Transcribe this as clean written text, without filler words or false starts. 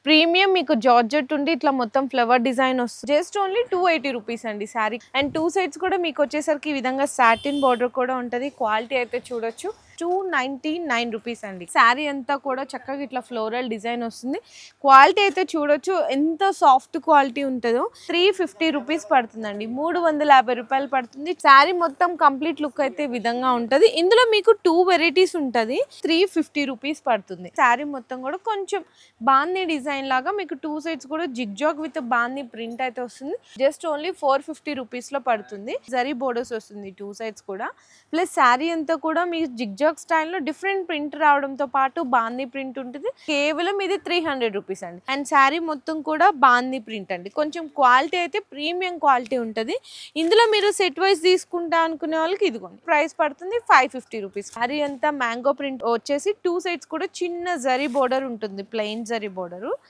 Premium మీకు georgette ఉండి ఇట్లా మొత్తం ఫ్లవర్ డిజైన్ వస్తుంది. జస్ట్ ఓన్లీ 280 రూపీస్ అండి శారీ. అండ్ టూ సైడ్స్ కూడా మీకు వచ్చేసరికి ఈ విధంగా సాటిన్ బార్డర్ కూడా ఉంటుంది. క్వాలిటీ అయితే చూడొచ్చు. 299 రూపీస్ అండి. శారీ అంతా కూడా చక్కగా ఇట్లా ఫ్లోరల్ డిజైన్ వస్తుంది. క్వాలిటీ అయితే చూడొచ్చు ఎంత సాఫ్ట్ క్వాలిటీ ఉంటుందో. 350 రూపీస్ పడుతుందండి. 350 రూపాయలు పడుతుంది. శారీ మొత్తం కంప్లీట్ లుక్ అయితే ఈ విధంగా ఉంటుంది. ఇందులో మీకు 2 వెరైటీస్ ఉంటుంది. 350 రూపీస్ పడుతుంది. శారీ మొత్తం కూడా కొంచెం బాందీ డిజైన్ లాగా మీకు టూ సైడ్స్ కూడా జిగ్జాగ్ విత్ బాందీ ప్రింట్ అయితే వస్తుంది. జస్ట్ ఓన్లీ 450 రూపీస్ లో పడుతుంది. జరీ బోర్డర్స్ వస్తుంది టూ సైడ్స్ కూడా. ప్లస్ శారీ అంతా కూడా మీకు జిగ్జాగ్ స్టైల్లో డిఫరెంట్ ప్రింట్ రావడంతో పాటు బాందీ ప్రింట్ ఉంటుంది. కేవలం ఇది 300 రూపీస్ అండి. అండ్ శారీ మొత్తం కూడా బాందీ ప్రింట్ అండి. కొంచెం క్వాలిటీ అయితే ప్రీమియం క్వాలిటీ ఉంటుంది. ఇందులో మీరు సెట్ వైజ్ తీసుకుంటా అనుకునే వాళ్ళకి ఇదిగోండి ప్రైస్ పడుతుంది 550 రూపీస్. శారీ అంతా మ్యాంగో ప్రింట్ వచ్చేసి టూ సైడ్స్ కూడా చిన్న జరీ బోర్డర్ ఉంటుంది. Plain zari border.